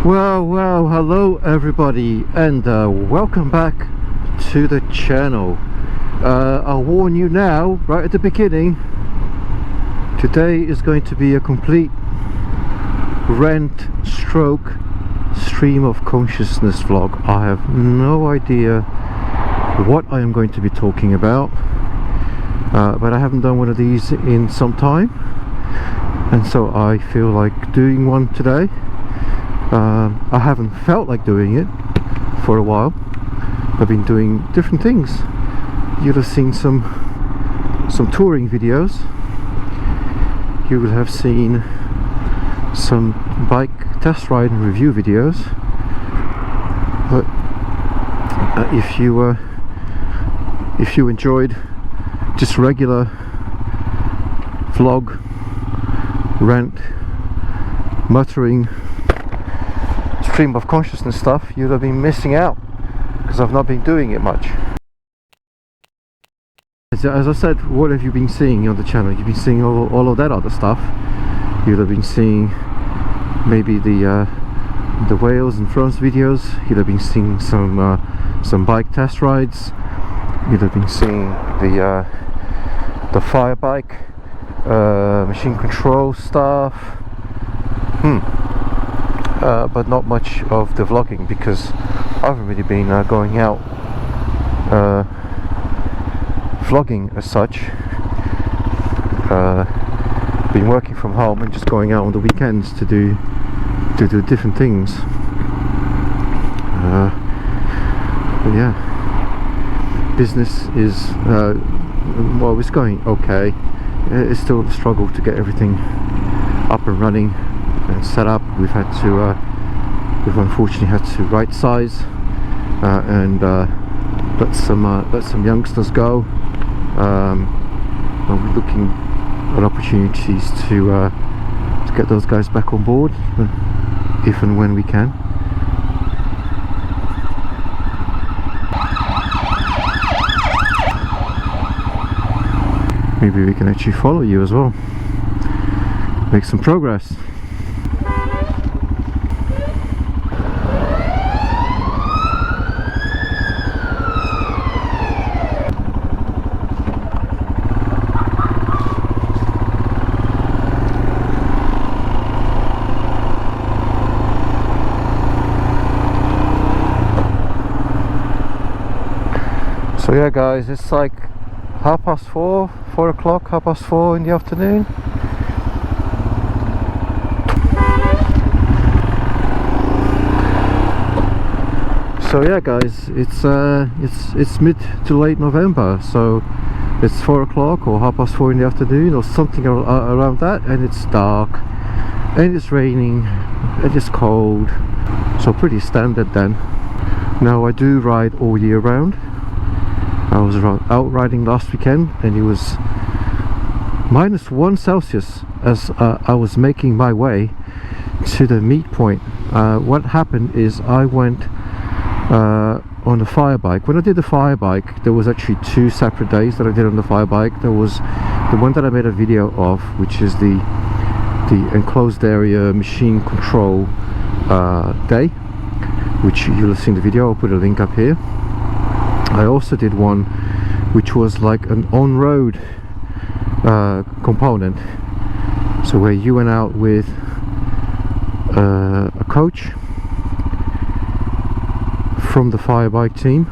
Well, hello everybody, and welcome back to the channel. I'll warn you now, right at the beginning, today is going to be a complete rant stroke stream of consciousness vlog. I have no idea what I am going to be talking about, but I haven't done one of these in some time, and so I feel like doing one today. I haven't felt like doing it for a while. I've been doing different things. You'll have seen some touring videos. You will have seen some bike test ride and review videos. But if you enjoyed just regular vlog, rant, muttering, stream of consciousness stuff, you'd have been missing out, because I've not been doing it much. As I said, what have you been seeing on the channel? You've been seeing all of that other stuff. You'd have been seeing maybe the Wales and France videos. You'd have been seeing some bike test rides. You'd have been seeing the fire bike, machine control stuff. But not much of the vlogging, because I haven't really been going out vlogging as such. Been working from home and just going out on the weekends to do different things. But yeah, business is well, it's going okay. It's still a struggle to get everything up and running and set up. We've unfortunately had to right size and let some youngsters go. And we're looking at opportunities to get those guys back on board if and when we can. Maybe we can actually follow you as well, make some progress. So yeah guys, it's like 4 o'clock, 4:30 in the afternoon. So yeah guys, it's mid to late November, so it's 4 o'clock or 4:30 in the afternoon or something around that, and it's dark and it's raining and it's cold, so pretty standard then. Now I do ride all year round. I was out riding last weekend and it was -1 Celsius as I was making my way to the meet point. What happened is I went on the fire bike. When I did the fire bike, there was actually 2 separate days that I did on the fire bike. There was the one that I made a video of, which is the enclosed area machine control day, which you'll have seen the video. I'll put a link up here. I also did one which was like an on-road component, so where you went out with a coach from the fire bike team,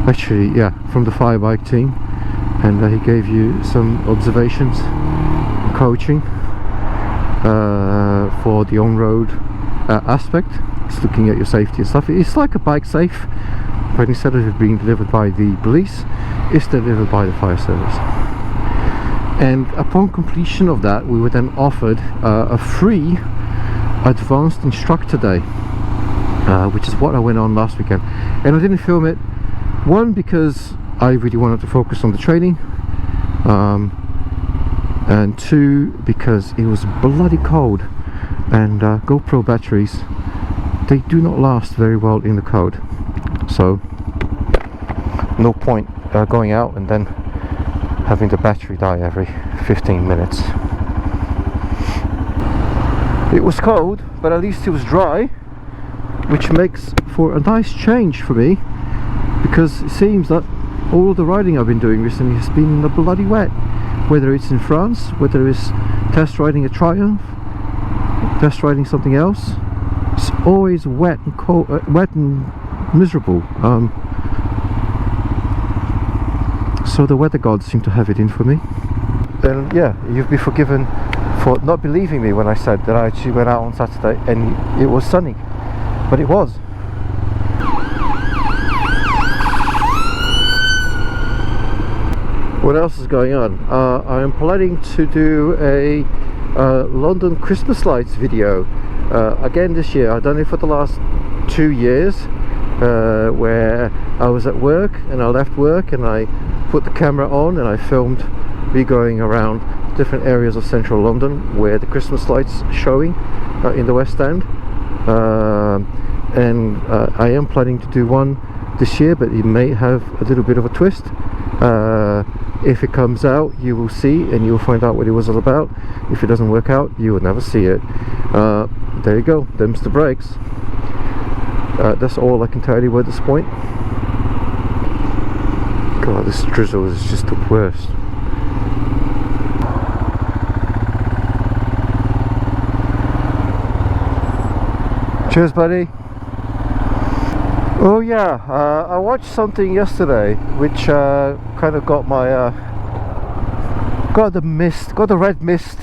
actually yeah, from the fire bike team, and he gave you some observations and coaching for the on-road aspect. It's looking at your safety and stuff. It's like a bike safe, but instead of it being delivered by the police, it's delivered by the fire service. And upon completion of that, we were then offered a free advanced instructor day, which is what I went on last weekend. And I didn't film it, one, because I really wanted to focus on the training, and 2, because it was bloody cold, and GoPro batteries, they do not last very well in the cold. So no point going out and then having the battery die every 15 minutes. It was cold, but at least it was dry, which makes for a nice change for me, because it seems that all of the riding I've been doing recently has been in the bloody wet. Whether it's in France, whether it's test riding a Triumph, test riding something else, it's always wet and cold, wet and miserable. So the weather gods seem to have it in for me. Then yeah, you'll be forgiven for not believing me when I said that I actually went out on Saturday and it was sunny, but it was. What else is going on? I am planning to do a London Christmas lights video again this year. I've done it for the last 2 years, where I was at work and I left work and I put the camera on and I filmed me going around different areas of central London where the Christmas lights showing in the West End, and I am planning to do one this year, but it may have a little bit of a twist. If it comes out, you will see and you'll find out what it was all about. If it doesn't work out, you will never see it. There you go, them's the breaks. That's all I can tell you at this point. God, this drizzle is just the worst. Cheers, buddy. Oh yeah, I watched something yesterday which kind of got my got the red mist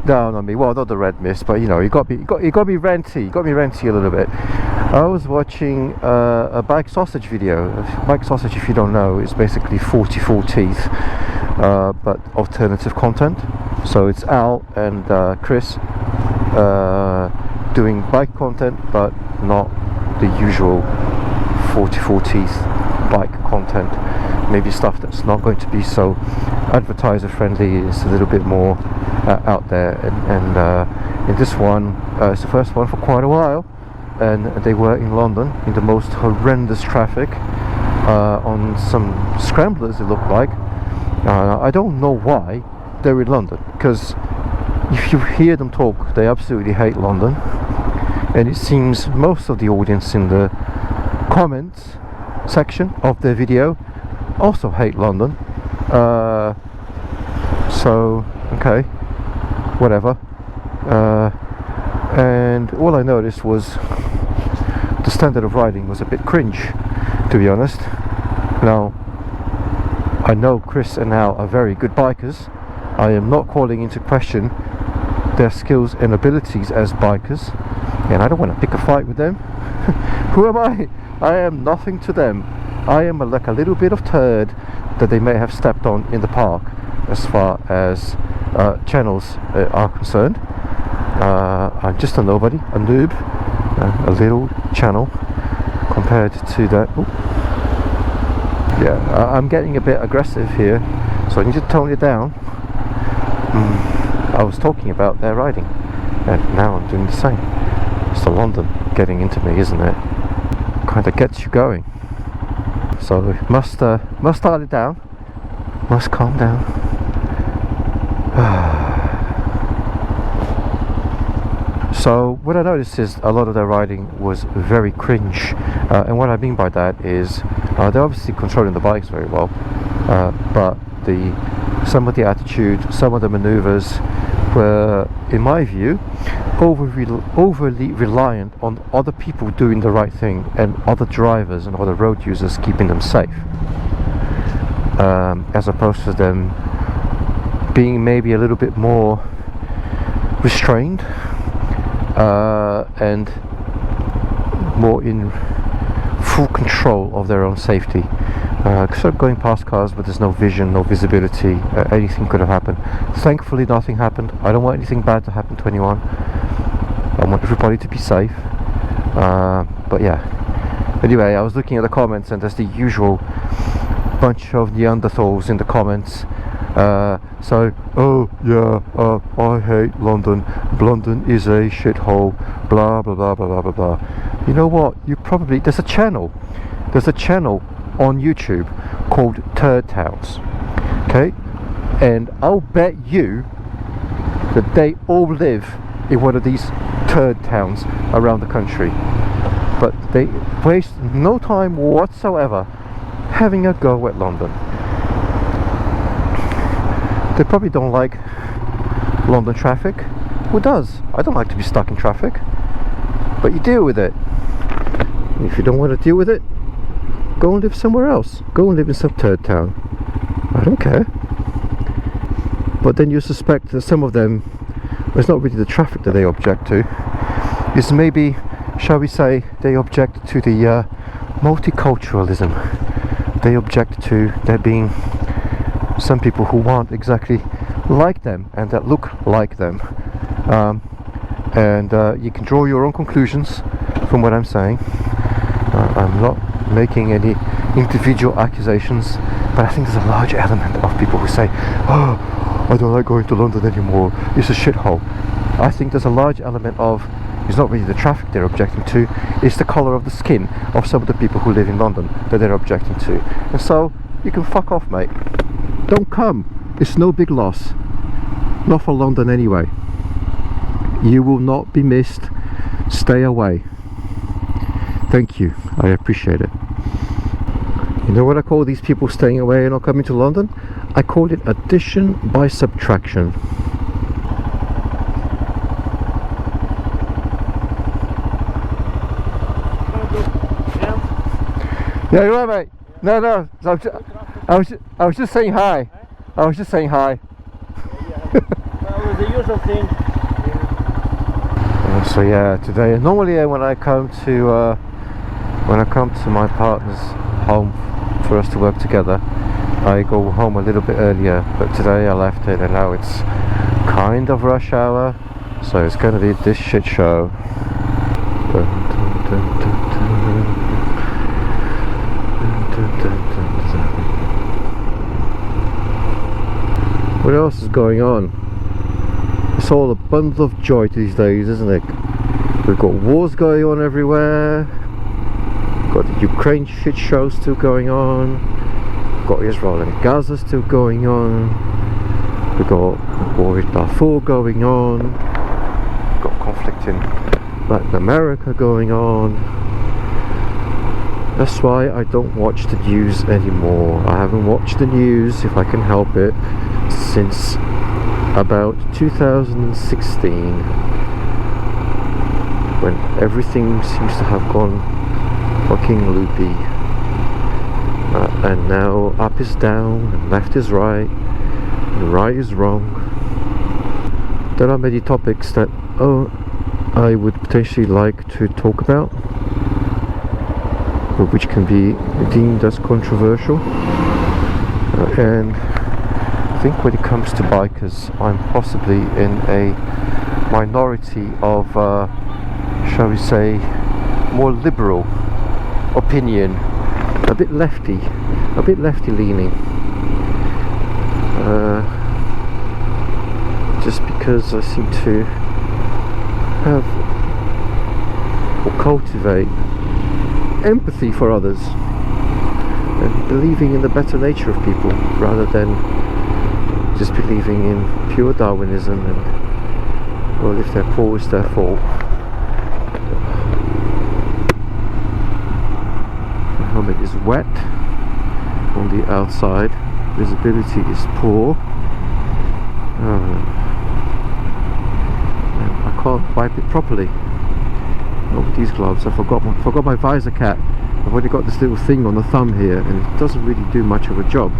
down on me. Well, not the red mist, but you know, it got me ranty. Got me ranty a little bit. I was watching a bike sausage video. Bike sausage, if you don't know, is basically 44 teeth, but alternative content. So it's Al and Chris doing bike content, but not the usual 44 teeth bike content. Maybe stuff that's not going to be so advertiser friendly. It's a little bit more out there, and in this one, it's the first one for quite a while, and they were in London in the most horrendous traffic on some scramblers, it looked like. I don't know why they're in London, because if you hear them talk, they absolutely hate London, and it seems most of the audience in the comments section of their video also hate London. So okay, whatever. And all I noticed was the standard of riding was a bit cringe, to be honest. Now, I know Chris and Al are very good bikers. I am not calling into question their skills and abilities as bikers, and I don't want to pick a fight with them. Who am I? I am nothing to them. I am like a little bit of turd that they may have stepped on in the park, as far as channels are concerned. I'm just a nobody, a noob, a little channel compared to that. Ooh. Yeah, I'm getting a bit aggressive here, so I need to tone it down. I was talking about their riding, and now I'm doing the same. It's the London getting into me, isn't it? Kind of gets you going. So must start it down. Must calm down. So what I noticed is a lot of their riding was very cringe, and what I mean by that is they're obviously controlling the bikes very well, but some of the attitude, some of the maneuvers were, in my view, overly reliant on other people doing the right thing and other drivers and other road users keeping them safe, as opposed to them being maybe a little bit more restrained and more in full control of their own safety. Sort of going past cars, but there's no vision, no visibility. Anything could have happened. Thankfully, nothing happened. I don't want anything bad to happen to anyone. I want everybody to be safe. But yeah. Anyway, I was looking at the comments, and there's the usual bunch of Neanderthals in the comments. So, oh yeah, I hate London. London is a shithole. Blah blah blah blah blah blah blah. You know what? There's a channel on YouTube called Turd Towns. Okay, and I'll bet you that they all live in one of these third towns around the country, but they waste no time whatsoever having a go at London. They probably don't like London traffic. Who does? I don't like to be stuck in traffic, but you deal with it. If you don't want to deal with it, go and live somewhere else. Go and live in some third town. I don't care. But then you suspect that some of them, it's not really the traffic that they object to, it's maybe, shall we say, they object to the multiculturalism. They object to there being some people who aren't exactly like them and that look like them. You can draw your own conclusions from what I'm saying. I'm not making any individual accusations, but I think there's a large element of people who say, oh, I don't like going to London anymore, it's a shithole. I think there's a large element of, it's not really the traffic they're objecting to, it's the colour of the skin of some of the people who live in London that they're objecting to. And so, you can fuck off, mate. Don't come. It's no big loss. Not for London anyway. You will not be missed. Stay away. Thank you. I appreciate it. You know what I call these people staying away and not coming to London? I call it addition by subtraction. Yeah, you're right, mate. No, no. I was just saying hi. I was just saying hi. That was the usual thing. So yeah, today normally when I come to my partner's home for us to work together, I go home a little bit earlier, but today I left it and now it's kind of rush hour, so it's going to be this shit show. What else is going on? It's all a bundle of joy these days, isn't it? We've got wars going on everywhere. We've got the Ukraine shit show still going on. We've got Israel and Gaza still going on. We've got war in Darfur going on. We've got conflict in Latin America going on. That's why I don't watch the news anymore. I haven't watched the news, if I can help it, since about 2016, when everything seems to have gone fucking loopy, and now up is down and left is right and right is wrong. There are many topics that I would potentially like to talk about, which can be deemed as controversial, and I think when it comes to bikers, I'm possibly in a minority of, shall we say, more liberal opinion, a bit lefty leaning, just because I seem to have or cultivate empathy for others and believing in the better nature of people rather than just believing in pure Darwinism and, well, if they're poor it's their fault. The helmet is wet on the outside, visibility is poor, and I can't wipe it properly over these gloves. I forgot my visor cap. I've only got this little thing on the thumb here and it doesn't really do much of a job.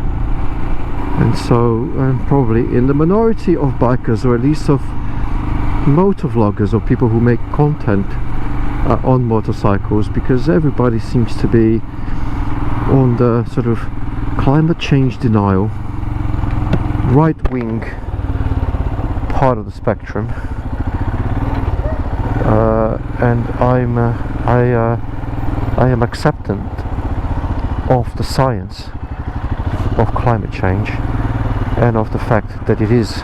And so I'm probably in the minority of bikers, or at least of motovloggers or people who make content on motorcycles, because everybody seems to be on the sort of climate change denial, right-wing part of the spectrum, and I am acceptant of the science of climate change and of the fact that it is,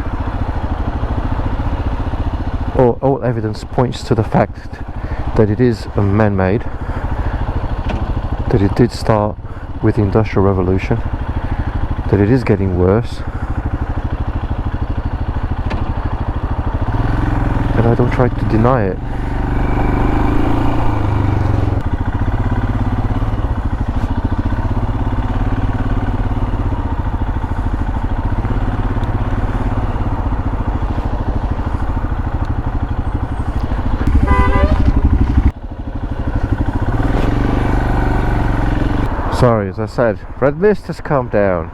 all evidence points to the fact that it is man-made, that it did start with the Industrial Revolution, that it is getting worse, and I don't try to deny it. Sorry, as I said, red mist has calmed down.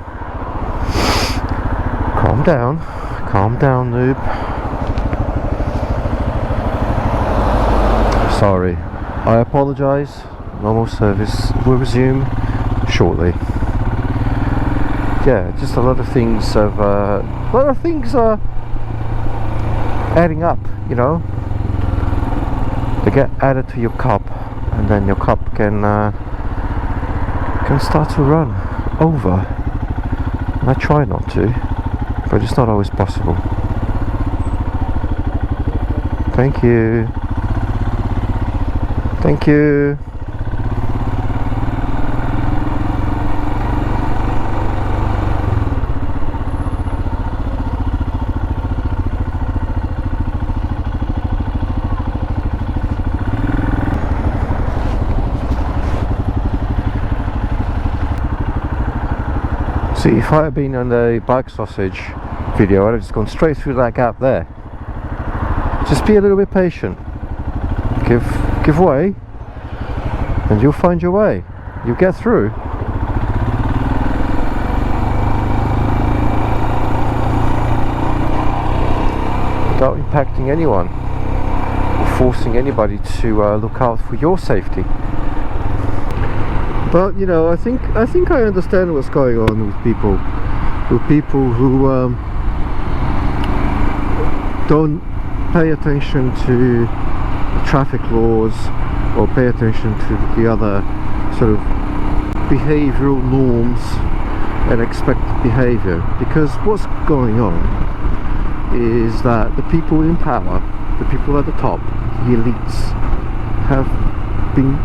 Calm down, noob. Sorry, I apologise. Normal service will resume shortly. Yeah, just a lot of things are adding up, you know. They get added to your cup, and then your cup can start to run over. And I try not to, but it's not always possible. Thank you. Thank you. See, if I had been on the bike sausage video, I'd have just gone straight through that gap there. Just be a little bit patient. Give way, and you'll find your way. You'll get through. Without impacting anyone or forcing anybody to look out for your safety. But you know, I think I understand what's going on with people who don't pay attention to traffic laws or pay attention to the other sort of behavioral norms and expected behavior. Because what's going on is that the people in power, the people at the top, the elites, have been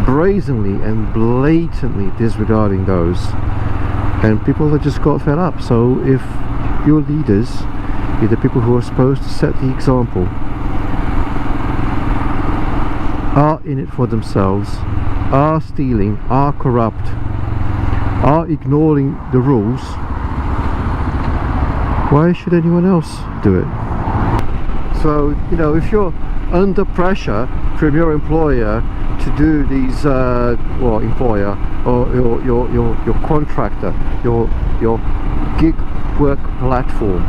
brazenly and blatantly disregarding those, and people have just got fed up. So if your leaders, the people who are supposed to set the example, are in it for themselves, are stealing, are corrupt, are ignoring the rules, why should anyone else do it? So, you know, if you're under pressure from your employer to do these, or employer, or your contractor, your gig work platform,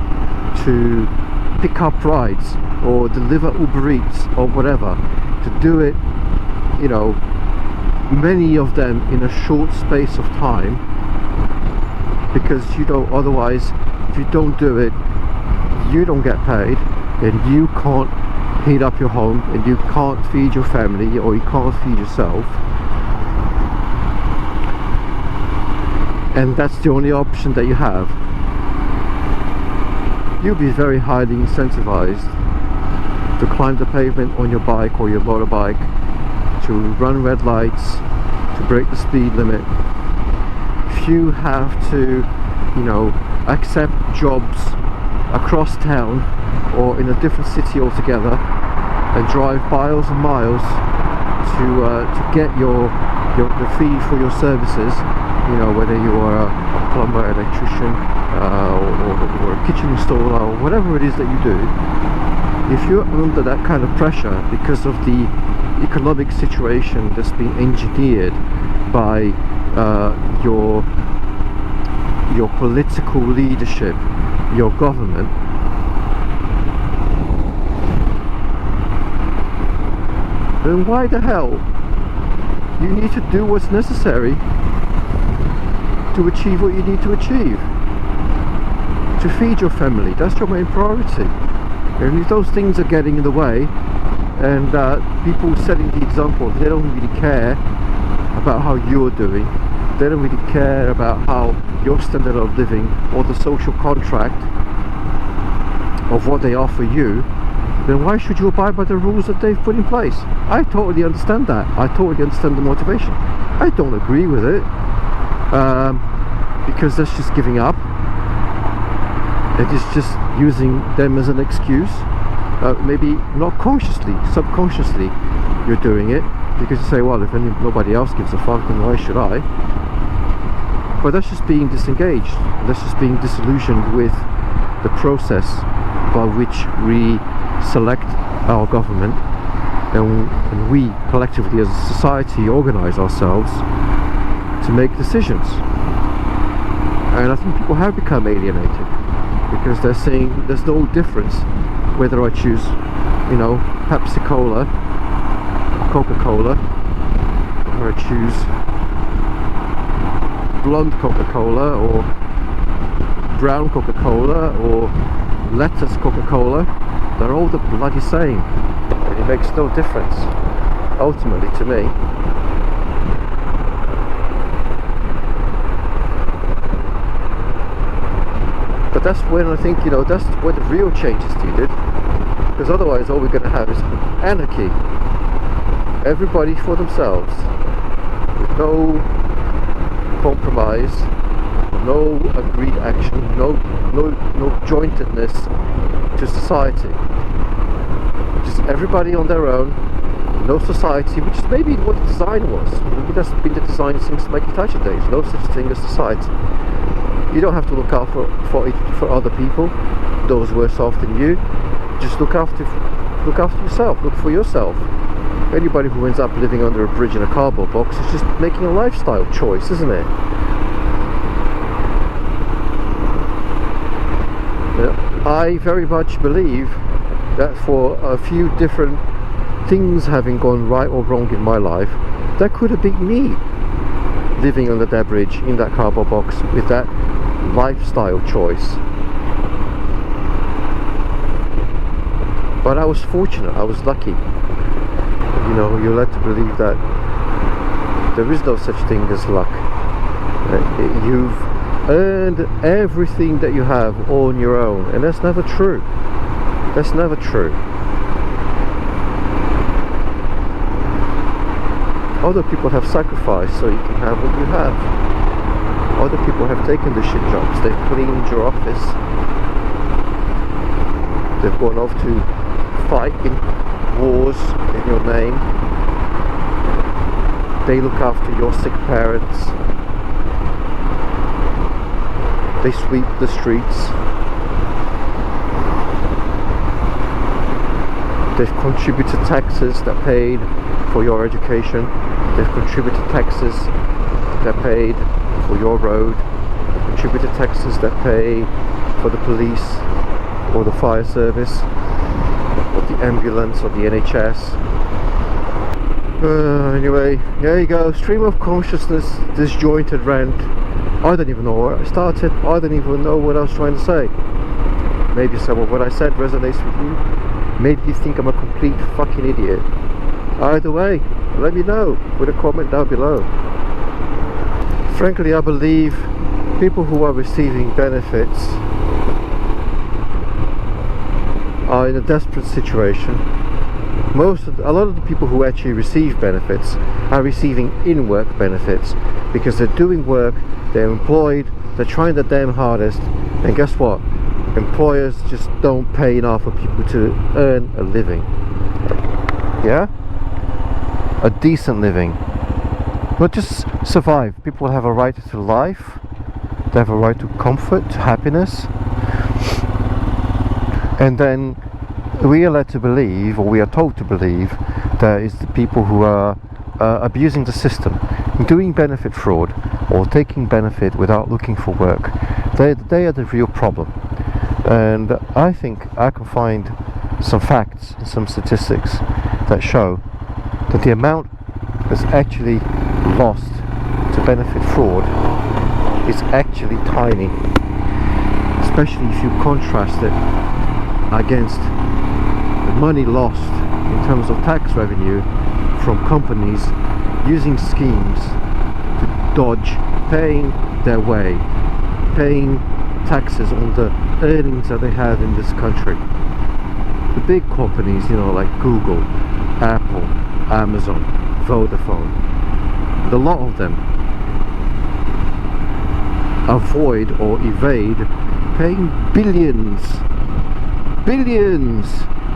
to pick up rides or deliver Uber Eats or whatever, to do it, you know, many of them in a short space of time, because you don't, otherwise if you don't do it, you don't get paid, and you can't heat up your home, and you can't feed your family, or you can't feed yourself, and that's the only option that you have, you'll be very highly incentivized to climb the pavement on your bike or your motorbike, to run red lights, to break the speed limit. If you have to, you know, accept jobs across town or in a different city altogether, and drive miles and miles to get the fee for your services, you know, whether you are a plumber, electrician, or a kitchen installer, or whatever it is that you do. If you're under that kind of pressure because of the economic situation that's been engineered by your political leadership, your government, then why the hell you need to do what's necessary to achieve what you need to achieve, to feed your family. That's your main priority. And if those things are getting in the way, and people setting the example, they don't really care about how you're doing, they don't really care about how your standard of living or the social contract of what they offer you, then why should you abide by the rules that they've put in place? I totally understand that. I totally understand the motivation. I don't agree with it, because that's just giving up. It is just using them as an excuse maybe not consciously, subconsciously you're doing it because you say, well, if nobody else gives a fuck, then why should I? But that's just being disengaged. That's just being disillusioned with the process by which we select our government, and we collectively as a society organize ourselves to make decisions. And I think people have become alienated because they're saying there's no difference whether I choose, you know, Pepsi Cola, Coca-Cola, or I choose blonde Coca-Cola or brown Coca-Cola or lettuce Coca-Cola. They're all the bloody same, and it makes no difference ultimately to me. But that's when I think, you know, that's where the real change is needed, because otherwise all we're going to have is anarchy. Everybody for themselves, with no compromise, no agreed action, no jointedness to society. Just everybody on their own, no society, which is maybe what the design was. Maybe that's been the design since Maggie Thatcher days. No such thing as society. You don't have to look out for other people, those worse off than you. Just look after yourself. Look for yourself. Anybody who ends up living under a bridge in a cardboard box is just making a lifestyle choice, isn't it? I very much believe that for a few different things having gone right or wrong in my life, that could have been me living under that bridge in that cardboard box with that lifestyle choice. But I was fortunate, I was lucky. You know, you're led to believe that there is no such thing as luck. You've earned everything that you have on your own, and that's never true. That's never true. Other people have sacrificed so you can have what you have. Other people have taken the shit jobs. They've cleaned your office. They've gone off to fight in wars in your name. They look after your sick parents. They sweep the streets. They've contributed taxes that paid for your education. They've contributed taxes that paid for your road. They've contributed taxes that pay for the police or the fire service or the ambulance or the NHS. Anyway, there you go. Stream of consciousness, disjointed rant. I don't even know where I started. I don't even know what I was trying to say. Maybe some of what I said resonates with you. Maybe you think I'm a complete fucking idiot. Either way, let me know with a comment down below. Frankly, I believe people who are receiving benefits are in a desperate situation. A lot of the people who actually receive benefits are receiving in-work benefits because they're doing work, they're employed, they're trying their damn hardest, and guess what? Employers just don't pay enough for people to earn a living. Yeah? A decent living. Not just survive. People have a right to life, they have a right to comfort, to happiness. And then we are led to believe, or we are told to believe, that is the people who are abusing the system, doing benefit fraud, or taking benefit without looking for work. They are the real problem. And I think I can find some facts and some statistics that show that the amount that's actually lost to benefit fraud is actually tiny, especially if you contrast it against the money lost in terms of tax revenue from companies using schemes to dodge paying their way, paying taxes on the earnings that they have in this country. The big companies, you know, like Google, Apple, Amazon, Vodafone, a lot of them avoid or evade paying billions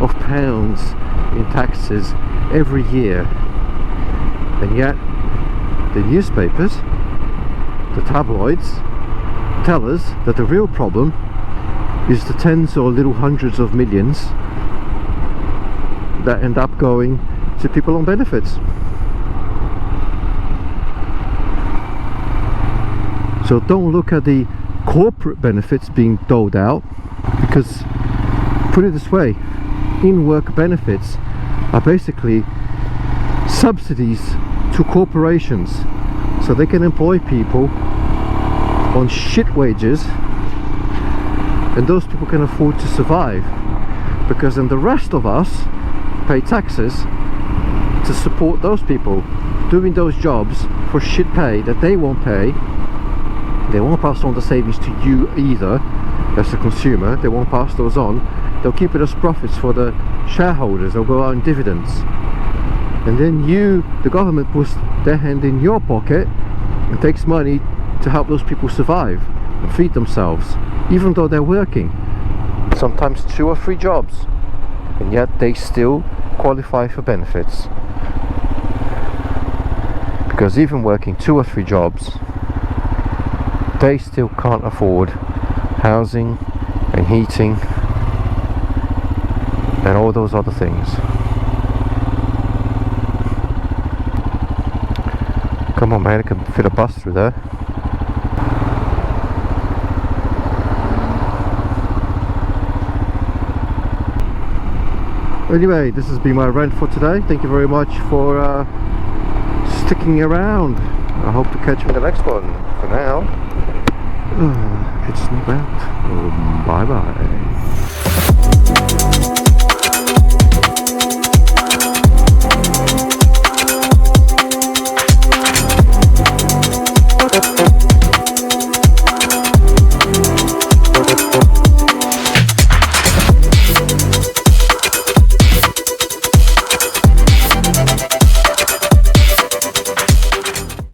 of pounds in taxes every year, and yet the newspapers, the tabloids, tell us that the real problem is the tens or little hundreds of millions that end up going to people on benefits. So don't look at the corporate benefits being doled out, because, put it this way, in-work benefits are basically subsidies to corporations so they can employ people on shit wages, and those people can afford to survive, because then the rest of us pay taxes to support those people doing those jobs for shit pay that they won't pay. They won't pass on the savings to you either as a consumer. They won't pass those on. They'll keep it as profits for the shareholders. They'll go out in dividends, and then you, the government, puts their hand in your pocket and takes money to help those people survive and feed themselves, even though they're working sometimes 2 or 3 jobs, and yet they still qualify for benefits, because even working 2 or 3 jobs, they still can't afford housing and heating and all those other things. Come on, man, I can fit a bus through there. Anyway, this has been my rant for today. Thank you very much for sticking around. I hope to catch you in the next one. For now, it's NooBiker. Bye bye.